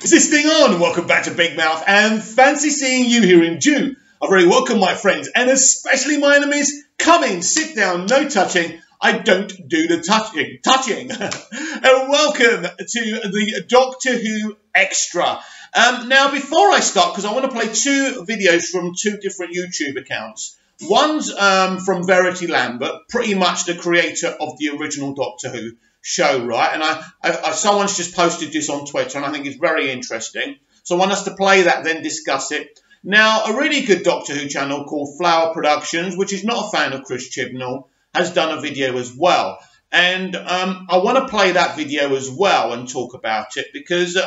Is this thing on? Welcome back to Big Mouth, and fancy seeing you here in June. I very welcome my friends, and especially my enemies. Come in, sit down, no touching. I don't do the touching. And welcome to the Doctor Who Extra. Now, before I start, because I want to play two videos from two different YouTube accounts. One's from Verity Lambert, pretty much the creator of the original Doctor Who show, right? And someone's just posted this on Twitter, and I think it's very interesting. So I want us to play that, then discuss it. Now, a really good Doctor Who channel called Flower Productions, which is not a fan of Chris Chibnall, has done a video as well. And I want to play that video as well and talk about it because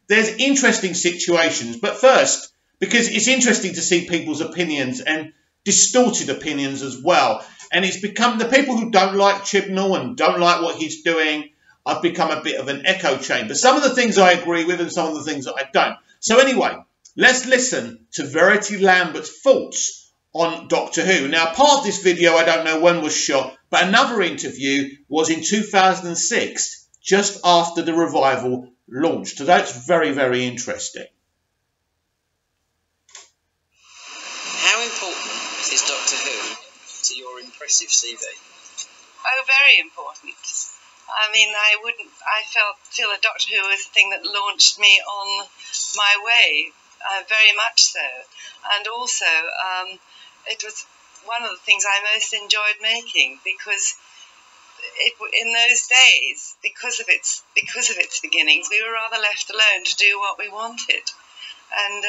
there's interesting situations. But first, because it's interesting to see people's opinions and distorted opinions as well. And it's become the people who don't like Chibnall and don't like what he's doing, I've become a bit of an echo chamber. Some of the things I agree with and some of the things that I don't. So anyway, let's listen to Verity Lambert's thoughts on Doctor Who. Now, part of this video, I don't know when was shot, but another interview was in 2006, just after the revival launched. So that's very, very interesting. How important is Doctor Who to your impressive CV? Oh, very important. I mean, I feel that Doctor Who was the thing that launched me on my way, very much so. And also, it was one of the things I most enjoyed making because in those days, because of its beginnings, we were rather left alone to do what we wanted. And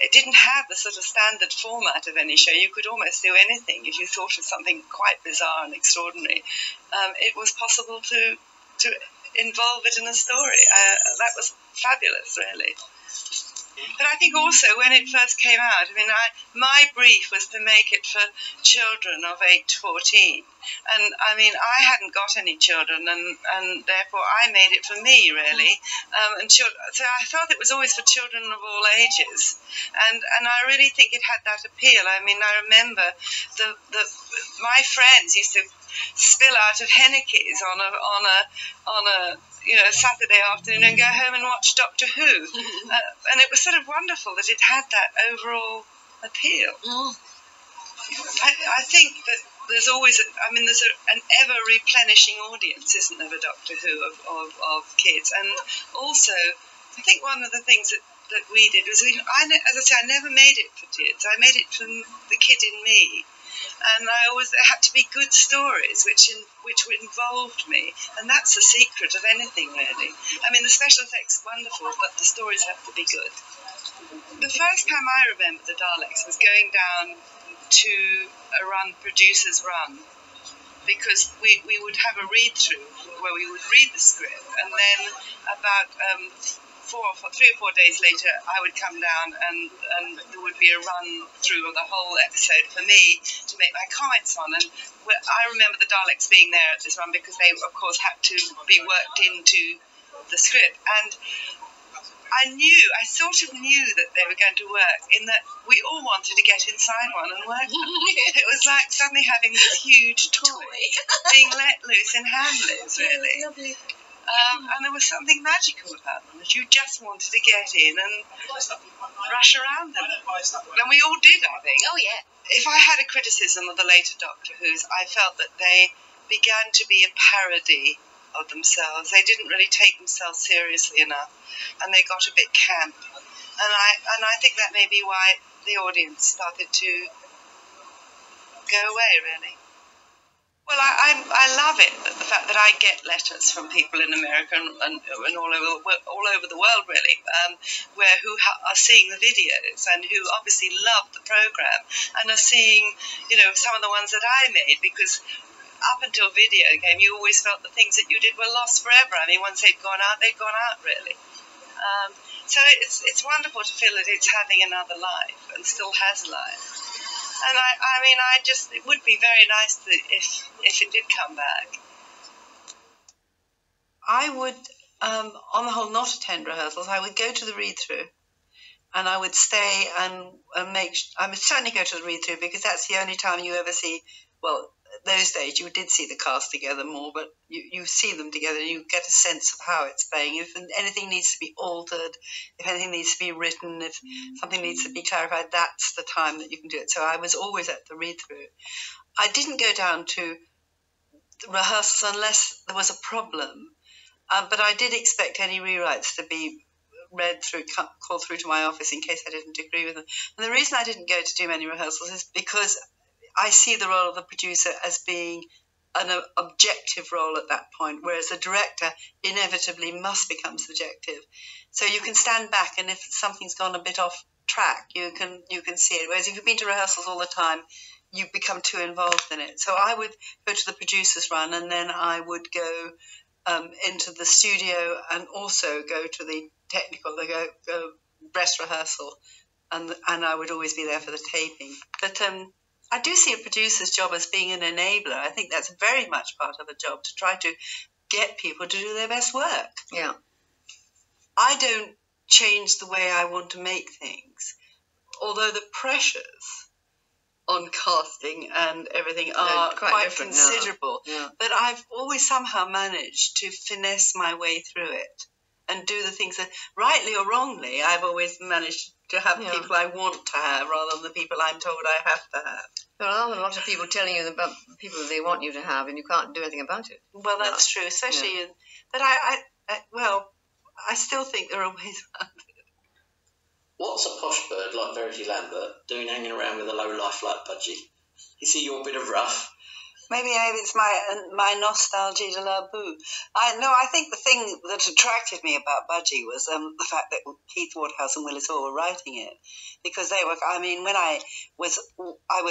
it didn't have the sort of standard format of any show. You could almost do anything if you thought of something quite bizarre and extraordinary. It was possible to involve it in a story. That was fabulous, really. But I think also when it first came out, I mean, my brief was to make it for children of 8 to 14. And, I mean, I hadn't got any children, and therefore I made it for me, really. So I felt it was always for children of all ages. And I really think it had that appeal. I mean, I remember my friends used to spill out of Hennickes on a Saturday afternoon and go home and watch Doctor Who. And it was sort of wonderful that it had that overall appeal. I think that there's always, there's an ever-replenishing audience, isn't there, for Doctor Who of kids. And also, I think one of the things that we did was, as I say, I never made it for kids. I made it for the kid in me. And there had to be good stories which involved me, and that's the secret of anything, really. I mean, the special effects are wonderful, but the stories have to be good. The first time I remember the Daleks was going down to a producer's run, because we would have a read-through where we would read the script, and then about 3 or 4 days later, I would come down and there would be a run through of the whole episode for me to make my comments on. And I remember the Daleks being there at this run because they, of course, had to be worked into the script. And I sort of knew that they were going to work in that we all wanted to get inside one and work them. It was like suddenly having this huge toy being let loose in Hamlet, really. Lovely. And there was something magical about them, that you just wanted to get in and rush around them. And we all did, I think. Oh, yeah. If I had a criticism of the later Doctor Who's, I felt that they began to be a parody of themselves. They didn't really take themselves seriously enough, and they got a bit camp. And I think that may be why the audience started to go away, really. Well, I love it, the fact that I get letters from people in America and all over the world, really, who are seeing the videos and who obviously love the programme and are seeing, some of the ones that I made, because up until video game, you always felt the things that you did were lost forever. I mean, once they'd gone out, really. So it's wonderful to feel that it's having another life and still has a life. And it would be very nice if it did come back. I would, on the whole, not attend rehearsals. I would go to the read-through, and I would stay and I would certainly go to the read-through because that's the only time you ever see, well, those days you did see the cast together more, but you see them together and you get a sense of how it's playing. If anything needs to be altered, if anything needs to be written, if something needs to be clarified, that's the time that you can do it. So I was always at the read-through. I didn't go down to rehearsals unless there was a problem, but I did expect any rewrites to be read through, called through to my office in case I didn't agree with them. And the reason I didn't go to do many rehearsals is because I see the role of the producer as being an objective role at that point, whereas the director inevitably must become subjective. So you can stand back, and if something's gone a bit off track, you can see it. Whereas if you've been to rehearsals all the time, you become too involved in it. So I would go to the producer's run, and then I would go into the studio and also go to the technical, go dress rehearsal, and I would always be there for the taping. But I do see a producer's job as being an enabler. I think that's very much part of the job, to try to get people to do their best work. Yeah. I don't change the way I want to make things, although the pressures on casting and everything are quite considerable. Yeah. But I've always somehow managed to finesse my way through it and do the things that, rightly or wrongly, I've always managed to have people I want to have rather than the people I'm told I have to have. There are a lot of people telling you about people they want you to have, and you can't do anything about it. Well, that's true, especially in... But I still think there are ways around it. What's a posh bird like Verity Lambert doing hanging around with a low life like Budgie? Is he your bit of rough? Maybe it's my nostalgia de la boue. I think the thing that attracted me about Budgie was the fact that Keith Waterhouse and Willis Orr were writing it, because they were. I mean, when I was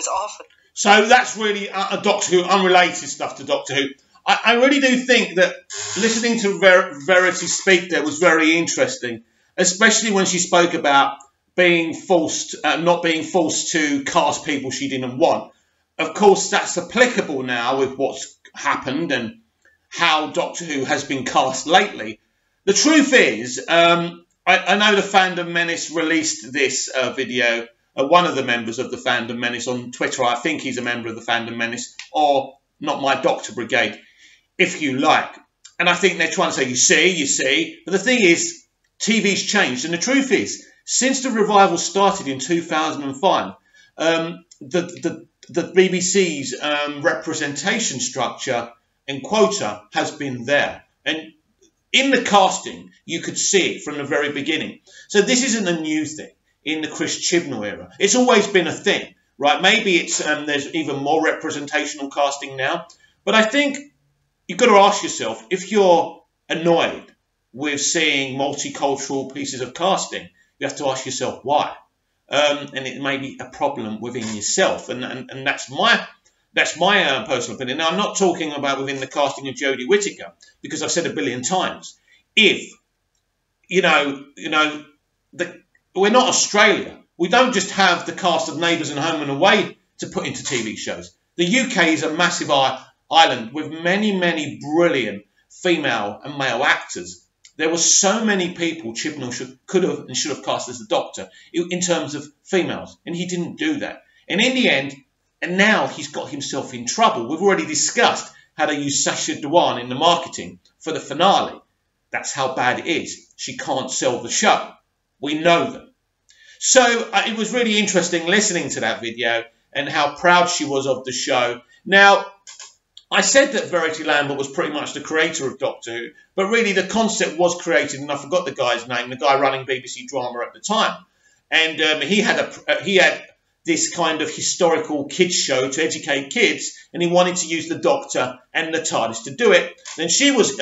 offered. So that's really a Doctor Who, unrelated stuff to Doctor Who. I really do think that listening to Verity speak there was very interesting, especially when she spoke about being forced, not being forced to cast people she didn't want. Of course, that's applicable now with what's happened and how Doctor Who has been cast lately. The truth is, I know the Fandom Menace released this video. One of the members of the Fandom Menace on Twitter, I think he's a member of the Fandom Menace, or Not My Doctor Brigade, if you like. And I think they're trying to say, you see. But the thing is, TV's changed. And the truth is, since the revival started in 2005, the BBC's representation structure and quota has been there. And in the casting, you could see it from the very beginning. So this isn't a new thing in the Chris Chibnall era. It's always been a thing, right? Maybe it's there's even more representational casting now. But I think you've got to ask yourself, if you're annoyed with seeing multicultural pieces of casting, you have to ask yourself why. And it may be a problem within yourself, and that's my personal opinion. Now, I'm not talking about within the casting of Jodie Whittaker, because I've said a billion times, if we're not Australia, we don't just have the cast of Neighbours and Home and Away to put into TV shows. The UK is a massive island with many brilliant female and male actors. There were so many people Chibnall could have and should have cast as the Doctor in terms of females, and he didn't do that. And in the end, and now he's got himself in trouble. We've already discussed how they use Sacha Dhawan in the marketing for the finale. That's how bad it is. She can't sell the show. We know that. So it was really interesting listening to that video and how proud she was of the show. Now, I said that Verity Lambert was pretty much the creator of Doctor Who, but really the concept was created, and I forgot the guy's name, the guy running BBC Drama at the time. And he had this kind of historical kids show to educate kids, and he wanted to use the Doctor and the TARDIS to do it. Then she was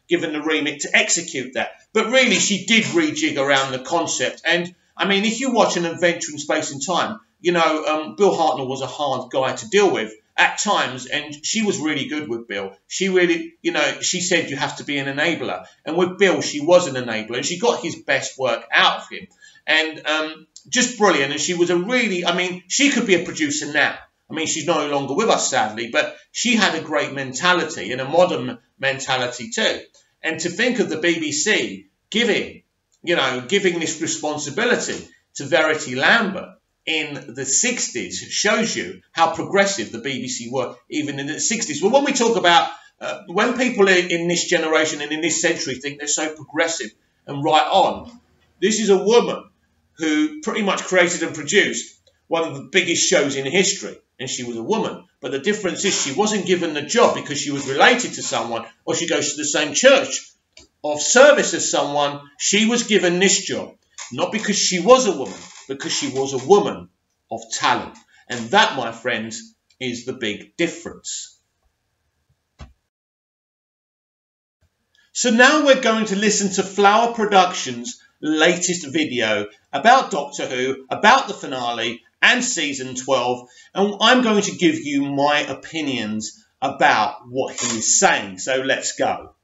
given the remit to execute that. But really, she did rejig around the concept. And, I mean, if you watch An Adventure in Space and Time, Bill Hartnell was a hard guy to deal with at times, and she was really good with Bill. She really, she said you have to be an enabler. And with Bill, she was an enabler, and she got his best work out of him. And just brilliant. And she was she could be a producer now. I mean, she's no longer with us, sadly, but she had a great mentality and a modern mentality too. And to think of the BBC giving this responsibility to Verity Lambert, in the 60s shows you how progressive the BBC were even in the 60s. Well, when we talk about when people in this generation and in this century think they're so progressive and right on, this is a woman who pretty much created and produced one of the biggest shows in history, and she was a woman. But the difference is she wasn't given the job because she was related to someone or she goes to the same church of service as someone. She was given this job, not because she was a woman, because she was a woman of talent. And that, my friends, is the big difference. So now we're going to listen to Flower Productions' latest video about Doctor Who, about the finale and season 12, and I'm going to give you my opinions about what he is saying. So let's go.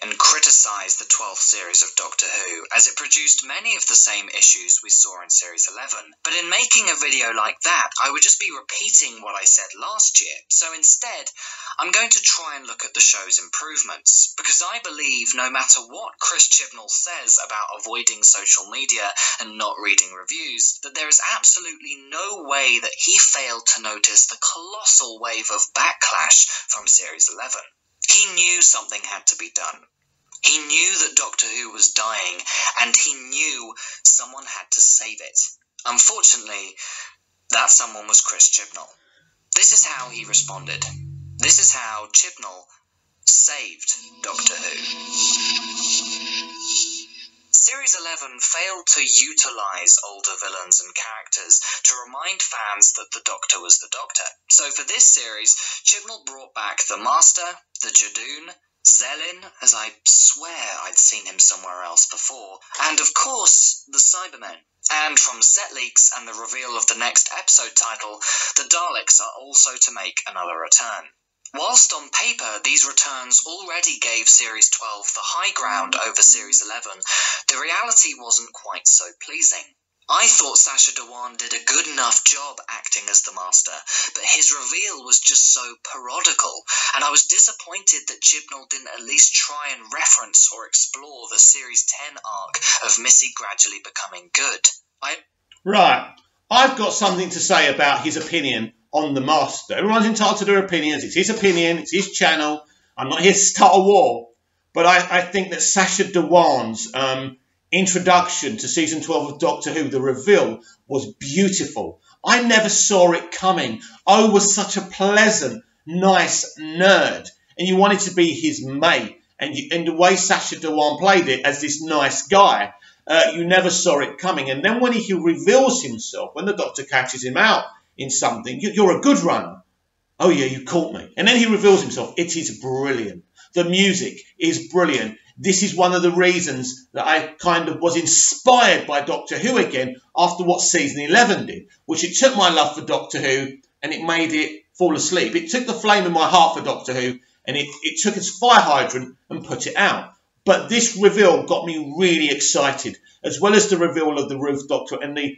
And criticise the 12th series of Doctor Who, as it produced many of the same issues we saw in Series 11. But in making a video like that, I would just be repeating what I said last year. So instead, I'm going to try and look at the show's improvements, because I believe no matter what Chris Chibnall says about avoiding social media and not reading reviews, that there is absolutely no way that he failed to notice the colossal wave of backlash from Series 11. He knew something had to be done. He knew that Doctor Who was dying, and he knew someone had to save it. Unfortunately, that someone was Chris Chibnall. This is how he responded. This is how Chibnall saved Doctor Who. Series 11 failed to utilise older villains and characters to remind fans that the Doctor was the Doctor. So for this series, Chibnall brought back the Master, the Jadoon, Zelin, as I swear I'd seen him somewhere else before, and of course, the Cybermen. And from set leaks and the reveal of the next episode title, the Daleks are also to make another return. Whilst on paper these returns already gave Series 12 the high ground over Series 11, the reality wasn't quite so pleasing. I thought Sacha Dhawan did a good enough job acting as the Master, but his reveal was just so parodical, and I was disappointed that Chibnall didn't at least try and reference or explore the Series 10 arc of Missy gradually becoming good. Right, I've got something to say about his opinion on the Master. Everyone's entitled to their opinions. It's his opinion, it's his channel. I'm not here to start a war, but I think that Sacha Dhawan's introduction to season 12 of Doctor Who, the reveal, was beautiful. I never saw it coming. O was such a pleasant, nice nerd, and you wanted to be his mate. And the way Sacha Dhawan played it as this nice guy, you never saw it coming. And then when he reveals himself, when the Doctor catches him out in something, you're a good runner. Oh yeah, you caught me. And then he reveals himself. It is brilliant. The music is brilliant. This is one of the reasons that I kind of was inspired by Doctor Who again after what season 11 did, which it took my love for Doctor Who and it made it fall asleep. It took the flame in my heart for Doctor Who and it took its fire hydrant and put it out. But this reveal got me really excited, as well as the reveal of the Roof Doctor and the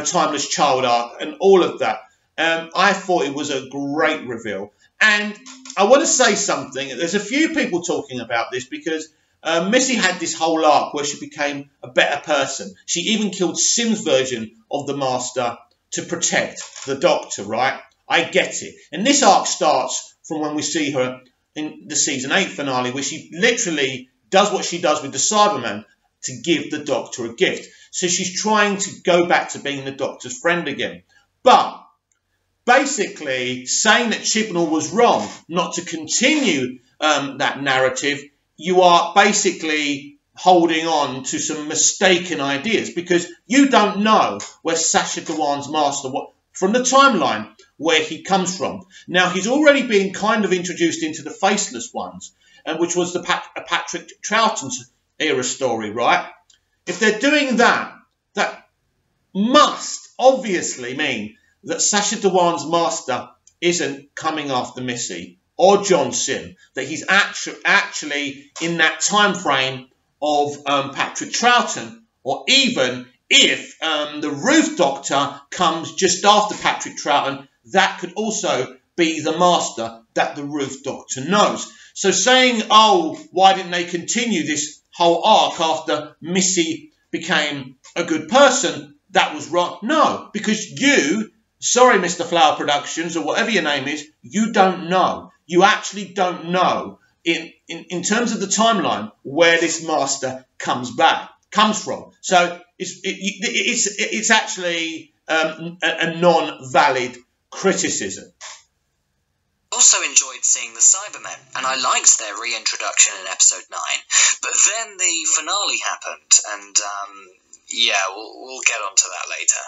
Timeless Child arc and all of that. I thought it was a great reveal. And I want to say something. There's a few people talking about this because Missy had this whole arc where she became a better person. She even killed Sim's version of the Master to protect the Doctor, right? I get it. And this arc starts from when we see her in the season 8 finale, where she literally does what she does with the Cybermen to give the Doctor a gift. So she's trying to go back to being the Doctor's friend again. But basically saying that Chibnall was wrong not to continue that narrative, you are basically holding on to some mistaken ideas, because you don't know where Sacha Dhawan's Master, from the timeline, where he comes from. Now, he's already been kind of introduced into the Faceless Ones, which was the Patrick Troughton's era story, right? If they're doing that, that must obviously mean that Sacha Dhawan's Master isn't coming after Missy or John Sim, that he's actually in that time frame of Patrick Troughton, or even if the Roof Doctor comes just after Patrick Troughton, that could also be the Master that the Roof Doctor knows. So saying, oh, why didn't they continue this whole arc after Missy became a good person? that was wrong. No, because you, sorry, Mr. Flower Productions or whatever your name is, you don't know. You actually don't know in terms of the timeline where this master comes from. So it's actually a non-valid criticism. Also enjoyed seeing the Cybermen, and I liked their reintroduction in episode 9. But then the finale happened, and yeah, we'll get onto that later.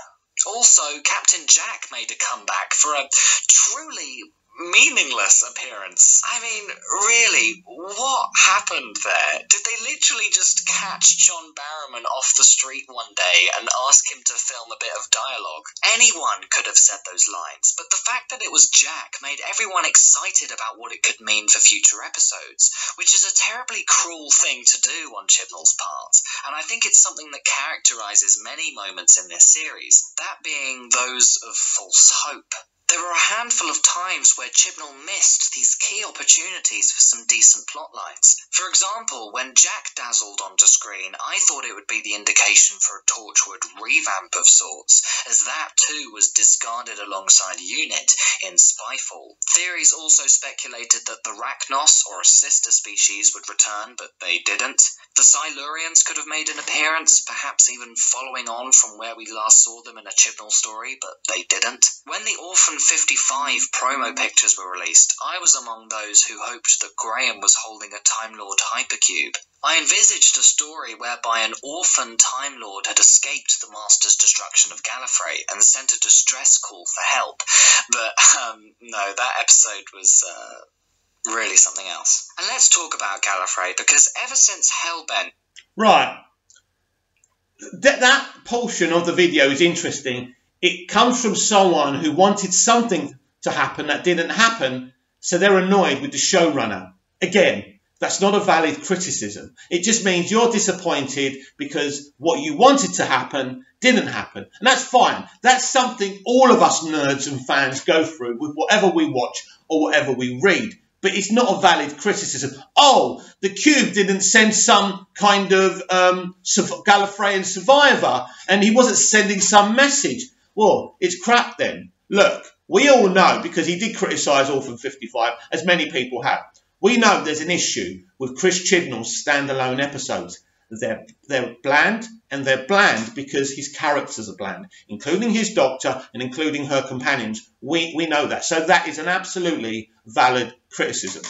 Also, Captain Jack made a comeback for a truly meaningless appearance. I mean, really, what happened there? Did they literally just catch John Barrowman off the street one day and ask him to film a bit of dialogue? Anyone could have said those lines, but the fact that it was Jack made everyone excited about what it could mean for future episodes, which is a terribly cruel thing to do on Chibnall's part, and I think it's something that characterises many moments in this series, that being those of false hope. There were a handful of times where Chibnall missed these key opportunities for some decent plot lines. For example, when Jack dazzled onto screen, I thought it would be the indication for a Torchwood revamp of sorts, as that too was discarded alongside Unit in Spyfall. Theories also speculated that the Rachnos, or a sister species, would return, but they didn't. The Silurians could have made an appearance, perhaps even following on from where we last saw them in a Chibnall story, but they didn't. When the Orphan 55 promo pictures were released, I was among those who hoped that Graham was holding a Time Lord hypercube. I envisaged a story whereby an orphan Time Lord had escaped the Master's destruction of Gallifrey and sent a distress call for help, but no, that episode was really something else. And let's talk about Gallifrey, because ever since Hellbent... Right. That portion of the video is interesting. It comes from someone who wanted something to happen that didn't happen, so they're annoyed with the showrunner. Again, that's not a valid criticism. It just means you're disappointed because what you wanted to happen didn't happen. And that's fine. That's something all of us nerds and fans go through with whatever we watch or whatever we read. But it's not a valid criticism. Oh, the Cube didn't send some kind of Gallifreyan survivor and he wasn't sending some message. Well, it's crap then. Look, we all know, because he did criticise Orphan 55, as many people have. We know there's an issue with Chris Chibnall's standalone episodes. They're bland, and they're bland because his characters are bland, including his doctor and including her companions. We know that. So that is an absolutely valid criticism.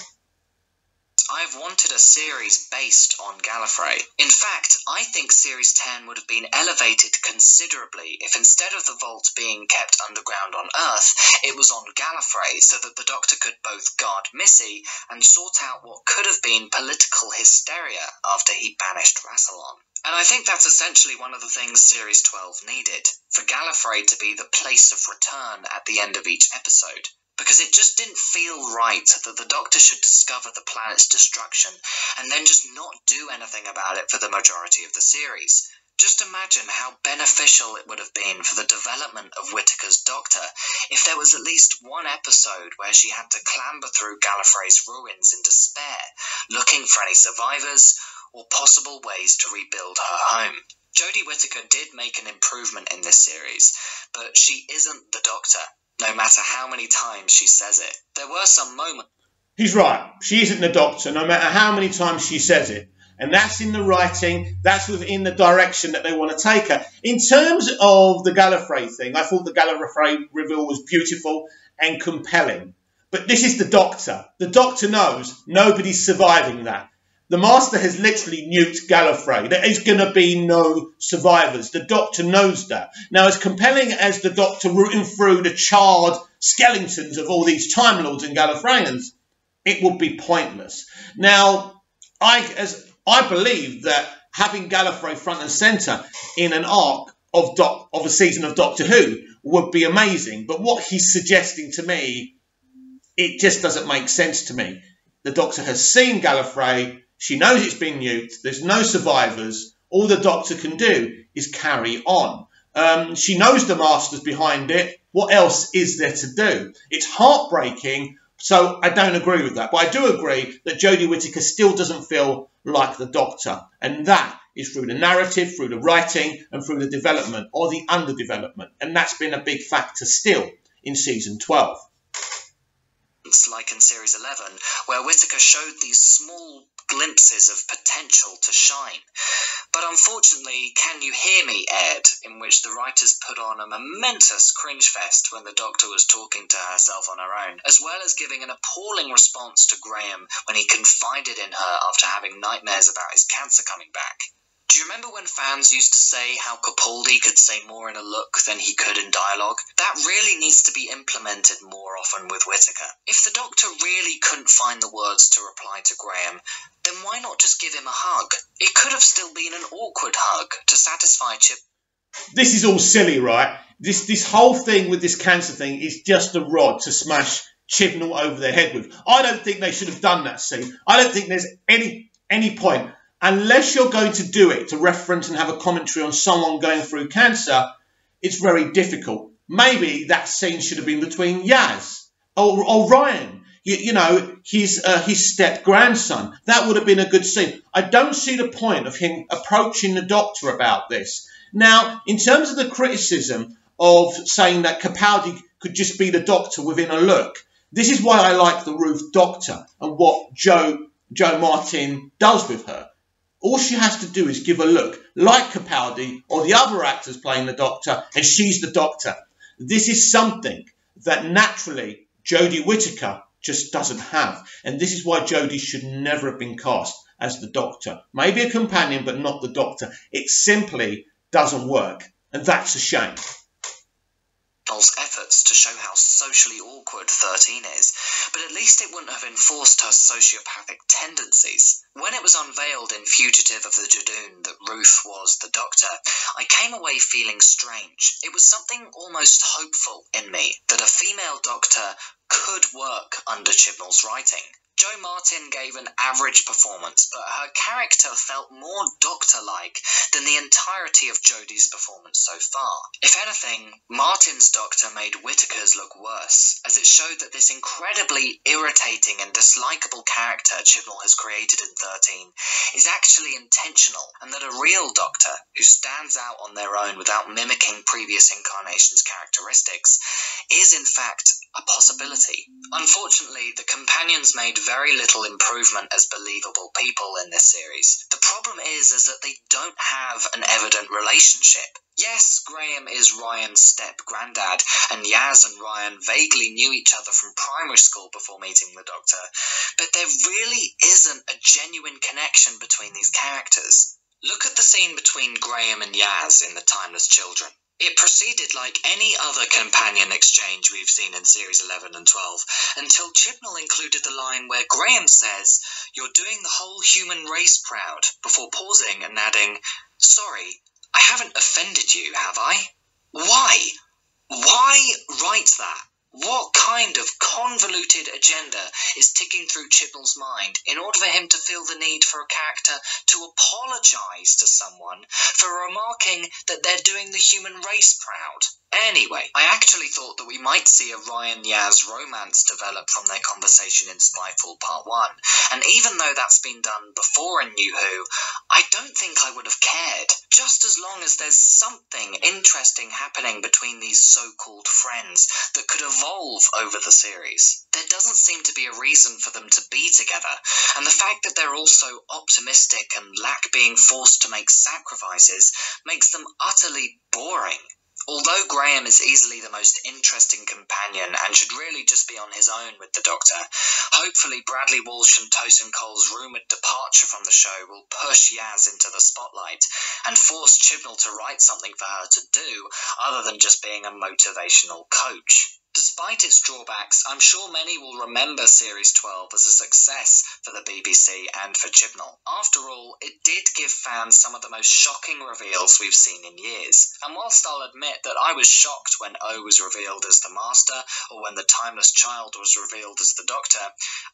I've wanted a series based on Gallifrey. In fact, I think Series 10 would have been elevated considerably if instead of the vault being kept underground on Earth, it was on Gallifrey, so that the Doctor could both guard Missy and sort out what could have been political hysteria after he banished Rassilon. And I think that's essentially one of the things Series 12 needed, for Gallifrey to be the place of return at the end of each episode. Because it just didn't feel right that the Doctor should discover the planet's destruction and then just not do anything about it for the majority of the series. Just imagine how beneficial it would have been for the development of Whittaker's Doctor if there was at least one episode where she had to clamber through Gallifrey's ruins in despair, looking for any survivors or possible ways to rebuild her home. Jodie Whittaker did make an improvement in this series, but she isn't the Doctor. No matter how many times she says it. There were some moments... He's right. She isn't the Doctor, no matter how many times she says it. And that's in the writing. That's within the direction that they want to take her. In terms of the Gallifrey thing, I thought the Gallifrey reveal was beautiful and compelling. But this is the Doctor. The Doctor knows nobody's surviving that. The Master has literally nuked Gallifrey. There is going to be no survivors. The Doctor knows that. Now, as compelling as the Doctor rooting through the charred skeletons of all these Time Lords and Gallifreyans, it would be pointless. Now, I believe that having Gallifrey front and centre in an arc of a season of Doctor Who would be amazing. But what he's suggesting to me, it just doesn't make sense to me. The Doctor has seen Gallifrey. She knows it's been nuked. There's no survivors. All the Doctor can do is carry on. She knows the Master's behind it. What else is there to do? It's heartbreaking So I don't agree with that. But I do agree that Jodie Whittaker still doesn't feel like the Doctor. And that is through the narrative, through the writing, and through the development or the underdevelopment. And that's been a big factor still in season 12. Like in series 11, where Whittaker showed these small glimpses of potential to shine. But unfortunately, Can You Hear Me aired, in which the writers put on a momentous cringe fest when the Doctor was talking to herself on her own, as well as giving an appalling response to Graham when he confided in her after having nightmares about his cancer coming back. Do you remember when fans used to say how Capaldi could say more in a look than he could in dialogue? That really needs to be implemented more often with Whittaker. If the Doctor really couldn't find the words to reply to Graham, then why not just give him a hug? It could have still been an awkward hug to satisfy Chip. This is all silly, right? This whole thing with this cancer thing is just a rod to smash Chibnall over the head with. I don't think they should have done that scene. I don't think there's any point. Unless you're going to do it to reference and have a commentary on someone going through cancer, it's very difficult. Maybe that scene should have been between Yaz or Ryan, you know, his step-grandson. That would have been a good scene. I don't see the point of him approaching the Doctor about this. Now, in terms of the criticism of saying that Capaldi could just be the Doctor within a look, this is why I like the Ruth Doctor and what Jo Martin does with her. All she has to do is give a look, like Capaldi or the other actors playing the Doctor, and she's the Doctor. This is something that naturally Jodie Whittaker just doesn't have. And this is why Jodie should never have been cast as the Doctor. Maybe a companion, but not the Doctor. It simply doesn't work. And that's a shame. Efforts to show how socially awkward 13 is, but at least it wouldn't have enforced her sociopathic tendencies. When it was unveiled in Fugitive of the Judoon that Ruth was the Doctor, I came away feeling strange. It was something almost hopeful in me that a female Doctor could work under Chibnall's writing. Jo Martin gave an average performance, but her character felt more Doctor-like than the entirety of Jodie's performance so far. If anything, Martin's Doctor made Whittaker's look worse, as it showed that this incredibly irritating and dislikable character Chibnall has created in 13 is actually intentional, and that a real Doctor, who stands out on their own without mimicking previous incarnations' characteristics, is in fact a possibility. Unfortunately, the companions made very little improvement as believable people in this series. The problem is that they don't have an evident relationship. Yes, Graham is Ryan's step-granddad, and Yaz and Ryan vaguely knew each other from primary school before meeting the Doctor, but there really isn't a genuine connection between these characters. Look at the scene between Graham and Yaz in The Timeless Children. It proceeded like any other companion exchange we've seen in series 11 and 12, until Chibnall included the line where Graham says, "You're doing the whole human race proud," before pausing and adding, "Sorry, I haven't offended you, have I?" Why? Why write that? What kind of convoluted agenda is ticking through Chibnall's mind in order for him to feel the need for a character to apologise to someone for remarking that they're doing the human race proud? Anyway, I actually thought that we might see a Ryan-Yaz romance develop from their conversation in Spyfall Part 1, and even though that's been done before in New Who, I don't think I would have cared, just as long as there's something interesting happening between these so-called friends that could evolve over the series. There doesn't seem to be a reason for them to be together, and the fact that they're also optimistic and lack being forced to make sacrifices makes them utterly boring. Although Graham is easily the most interesting companion and should really just be on his own with the Doctor, hopefully Bradley Walsh and Tosin Cole's rumoured departure from the show will push Yaz into the spotlight and force Chibnall to write something for her to do other than just being a motivational coach. Despite its drawbacks, I'm sure many will remember Series 12 as a success for the BBC and for Chibnall. After all, it did give fans some of the most shocking reveals we've seen in years. And whilst I'll admit that I was shocked when O was revealed as the Master, or when the Timeless Child was revealed as the Doctor,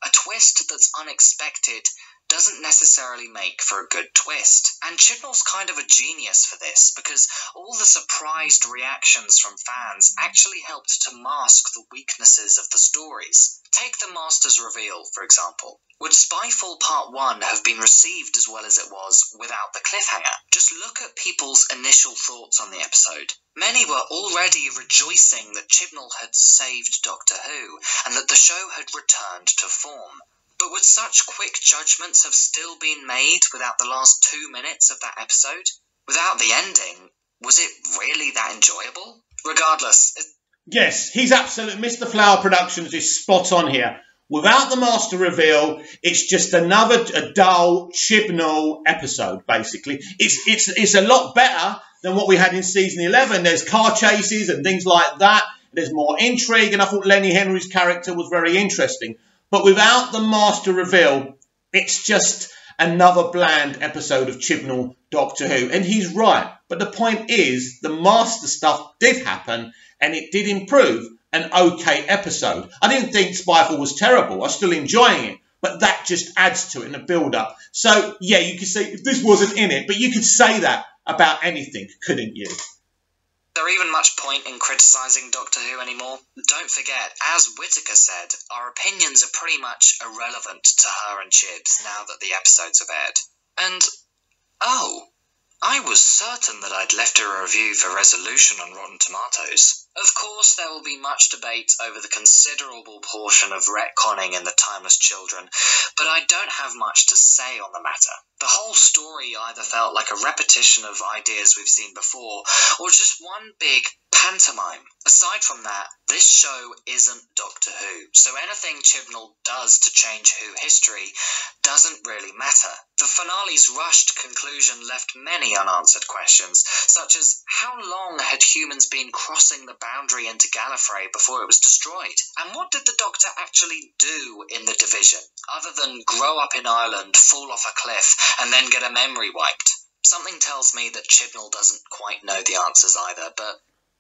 a twist that's unexpected doesn't necessarily make for a good twist. And Chibnall's kind of a genius for this, because all the surprised reactions from fans actually helped to mask mask the weaknesses of the stories. Take the Master's reveal, for example. Would Spyfall Part 1 have been received as well as it was without the cliffhanger? Just look at people's initial thoughts on the episode. Many were already rejoicing that Chibnall had saved Doctor Who, and that the show had returned to form. But would such quick judgments have still been made without the last 2 minutes of that episode? Without the ending, was it really that enjoyable? Regardless... Yes, he's absolute. Mr. Flower Productions is spot on here. Without the Master reveal, it's just another dull Chibnall episode, basically. It's a lot better than what we had in season 11. There's car chases and things like that. There's more intrigue, and I thought Lenny Henry's character was very interesting. But without the Master reveal, it's just another bland episode of Chibnall Doctor Who. And he's right. But the point is, the Master stuff did happen, and it did improve an okay episode. I didn't think Spyfall was terrible. I was still enjoying it. But that just adds to it in the build-up. So, yeah, you could say, if this wasn't in it, but you could say that about anything, couldn't you? Is there even much point in criticising Doctor Who anymore? Don't forget, as Whittaker said, our opinions are pretty much irrelevant to her and Chibs now that the episodes have aired. And, oh, I was certain that I'd left a review for resolution on Rotten Tomatoes. Of course, there will be much debate over the considerable portion of retconning in The Timeless Children, but I don't have much to say on the matter. The whole story either felt like a repetition of ideas we've seen before, or just one big pantomime. Aside from that, this show isn't Doctor Who, so anything Chibnall does to change Who history doesn't really matter. The finale's rushed conclusion left many unanswered questions, such as how long had humans been crossing the boundary into Gallifrey before it was destroyed? And what did the Doctor actually do in the Division, other than grow up in Ireland, fall off a cliff, and then get a memory wiped? Something tells me that Chibnall doesn't quite know the answers either, but...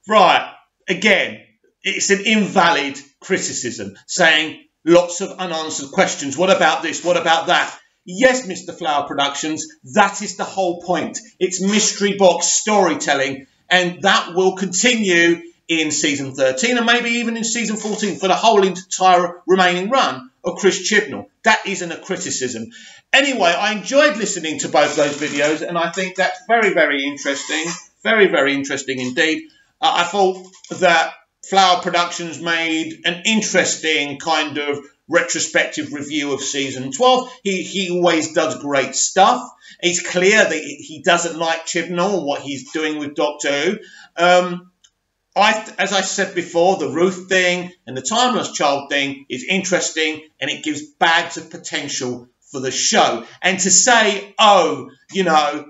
Right, again, it's an invalid criticism, saying lots of unanswered questions. What about this? What about that? Yes, Mr. Flower Productions, that is the whole point. It's mystery box storytelling, and that will continue in season 13 and maybe even in season 14 for the whole entire remaining run of Chris Chibnall. That isn't a criticism. Anyway, I enjoyed listening to both those videos, and I think that's very, very interesting. Very, very interesting indeed. I thought that Flower Productions made an interesting kind of retrospective review of season 12. He always does great stuff. It's clear that he doesn't like Chibnall and what he's doing with Doctor Who. As I said before, the Ruth thing and the Timeless Child thing is interesting, and it gives bags of potential for the show. And to say, oh, you know,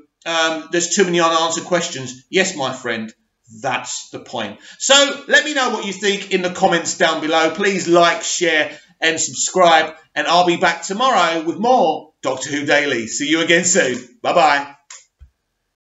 there's too many unanswered questions. Yes, my friend, that's the point. So let me know what you think in the comments down below. Please like, share, and subscribe. And I'll be back tomorrow with more Doctor Who Daily. See you again soon. Bye-bye.